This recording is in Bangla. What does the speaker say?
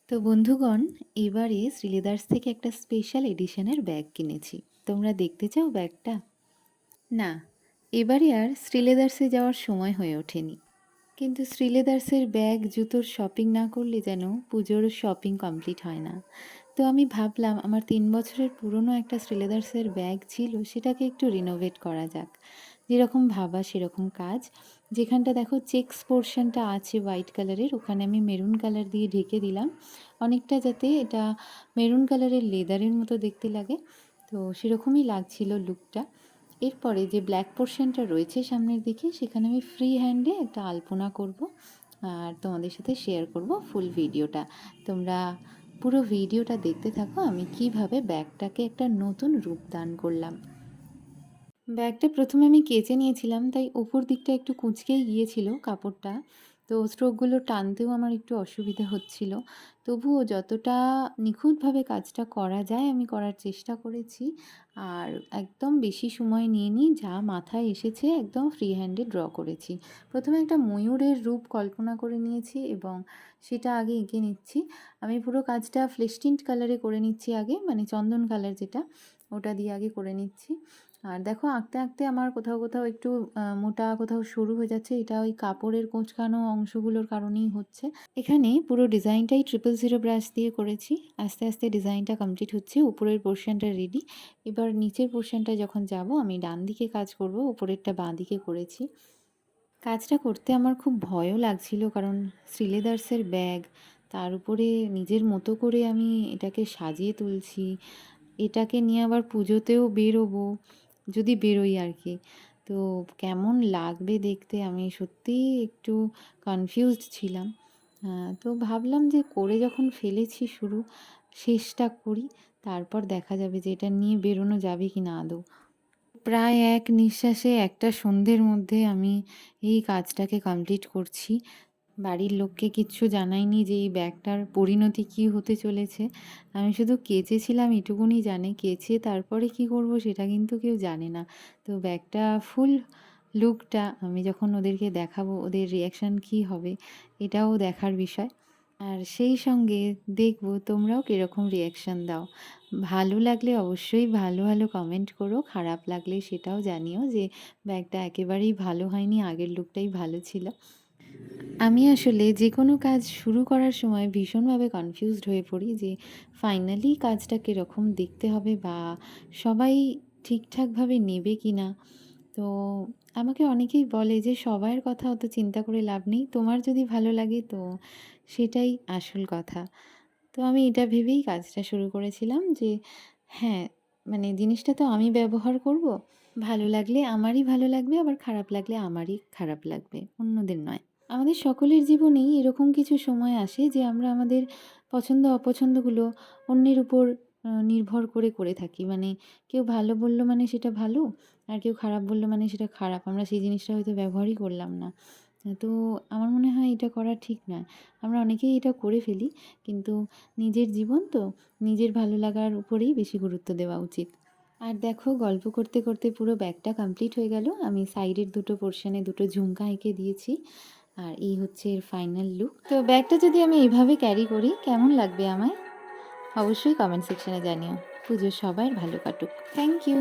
তো বন্ধুগণ, এবারে শ্রীলেদার্স থেকে একটা স্পেশাল এডিশনের ব্যাগ কিনেছি। তোমরা দেখতে চাও ব্যাগটা? না, এবারে আর শ্রীলেদার্সে যাওয়ার সময় হয়ে ওঠেনি। কিন্তু শ্রীলেদার্সের ব্যাগ জুতোর শপিং না করলে যেন পুজোর শপিং কমপ্লিট হয় না। তো আমি ভাবলাম আমার 3 বছরের পুরনো একটা শ্রীলেদার্সের ব্যাগ ছিল, সেটাকে একটু রিনোভেট করা যাক। যেরকম ভাবা সেরকম কাজ। যেখানটা দেখো চেক্স পোর্শনটা আছে হোয়াইট কালারের, ওখানে আমি মেরুন কালার দিয়ে ঢেকে দিলাম অনেকটা, যাতে এটা মেরুন কালারের লেদারের মতো দেখতে লাগে। তো সেরকমই লাগছিল লুকটা। এরপরে যে ব্ল্যাক পোর্শনটা রয়েছে সামনের দিকে, সেখানে আমি ফ্রি হ্যান্ডে একটা আলপনা করব আর তোমাদের সাথে শেয়ার করব ফুল ভিডিওটা। তোমরা পুরো ভিডিওটা দেখতে থাকো আমি কিভাবে ব্যাগটাকে একটা নতুন রূপ দান করলাম। ব্যাগটা প্রথমে আমি কেচে নিয়েছিলাম, তাই উপর দিকটা একটু কুঁচকেই গিয়েছিল কাপড়টা। তো স্ট্রোকগুলো টানতেও আমার একটু অসুবিধা হচ্ছিল। তবুও যতটা নিখুঁতভাবে কাজটা করা যায় আমি করার চেষ্টা করেছি। আর একদম বেশি সময় নিইনি, যা মাথায় এসেছে একদম ফ্রি হ্যান্ডে ড্র করেছি। প্রথমে একটা ময়ূরের রূপ কল্পনা করে নিয়েছি এবং সেটা আগে এঁকে নিচ্ছি। আমি পুরো কাজটা ফ্লেশ টিন্ট কালারে করে নিচ্ছি আগে, মানে চন্দন কালার যেটা, ওটা দিয়ে আগে করে নিচ্ছি। আর দেখো আঁকতে আঁকতে আমার কোথাও কোথাও একটু মোটা, কোথাও সরু হয়ে যাচ্ছে। এটা ওই কাপড়ের কোঁচকানো অংশগুলোর কারণেই হচ্ছে। এখানে পুরো ডিজাইনটাই 000 ব্রাশ দিয়ে করেছি। আস্তে আস্তে ডিজাইনটা কমপ্লিট হচ্ছে। উপরের পোর্শনটা রেডি। এবার নিচের পোর্শনটা যখন যাব, আমি ডান দিকে কাজ করব, উপরেরটা বাঁ দিকে করেছি। কাজটা করতে আমার খুব ভয়ও লাগছিল, কারণ শ্রীলেদার্সের ব্যাগ, তার উপরে নিজের মতো করে আমি এটাকে সাজিয়ে তুলছি। এটাকে নিয়ে আবার পুজোতেও বেরোবো, যদি বেরোই আর কি। তো কেমন লাগবে দেখতে, আমি সত্যিই একটু কনফিউজড ছিলাম। তো ভাবলাম যে করে যখন ফেলেছি শুরু, শেষটা করি, তারপর দেখা যাবে যে এটা নিয়ে বেরোনো যাবে কি না আদৌ। প্রায় এক নিঃশ্বাসে একটা সন্ধ্যের মধ্যে আমি এই কাজটাকে কমপ্লিট করছি। বাড়ির লোককে কিচ্ছু জানাইনি যে এই ব্যাগটার পরিণতি কী হতে চলেছে। আমি শুধু কেচেছিলাম এটুকুনি জানি, কেচে তারপরে কি করব সেটা কিন্তু কেউ জানে না। তো ব্যাগটা ফুল লুকটা আমি যখন ওদেরকে দেখাবো, ওদের রিঅ্যাকশান কী হবে এটাও দেখার বিষয়। আর সেই সঙ্গে দেখব তোমরাও কীরকম রিঅ্যাকশান দাও। ভালো লাগলে অবশ্যই ভালো ভালো কমেন্ট করো, খারাপ লাগলে সেটাও জানিও যে ব্যাগটা একেবারেই ভালো হয়নি, আগের লুকটাই ভালো ছিল। আমি আসলে যে কোনো কাজ শুরু করার সময় ভীষণভাবে কনফিউজড হয়ে পড়ি যে ফাইনালি কাজটা কীরকম দেখতে হবে, বা সবাই ঠিকঠাকভাবে নেবে কি না। তো আমাকে অনেকেই বলে যে সবার কথা অত চিন্তা করে লাভ নেই, তোমার যদি ভালো লাগে তো সেটাই আসল কথা। তো আমি এটা ভেবেই কাজটা শুরু করেছিলাম যে হ্যাঁ, মানে জিনিসটা তো আমি ব্যবহার করব, ভালো লাগলে আমারই ভালো লাগবে, আবার খারাপ লাগলে আমারই খারাপ লাগবে, অন্যদের নয়। আমাদের সকলের জীবনেই এরকম কিছু সময় আসে যে আমরা আমাদের পছন্দ অপছন্দগুলো অন্যের উপর নির্ভর করে করে থাকি। মানে কেউ ভালো বলল মানে সেটা ভালো, আর কেউ খারাপ বলল মানে সেটা খারাপ। আমরা সেই জিনিসটা হয়তো ব্যবহারই করলাম না। তো আমার মনে হয় এটা করা ঠিক নয়। আমরা অনেকেই এটা করে ফেলি, কিন্তু নিজের জীবন তো, নিজের ভালো লাগার উপরেই বেশি গুরুত্ব দেওয়া উচিত। আর দেখো গল্প করতে করতে পুরো ব্যাগটা কমপ্লিট হয়ে গেল। আমি সাইডের দুটো পোর্শনে দুটো ঝুমকা এঁকে দিয়েছি। আর এই হচ্ছে এর ফাইনাল লুক। তো ব্যাগটা যদি আমি এইভাবে ক্যারি করি কেমন লাগবে আমায়, অবশ্যই কমেন্ট সেকশনে জানিও। পুজো সবার ভালো কাটুক। Thank you.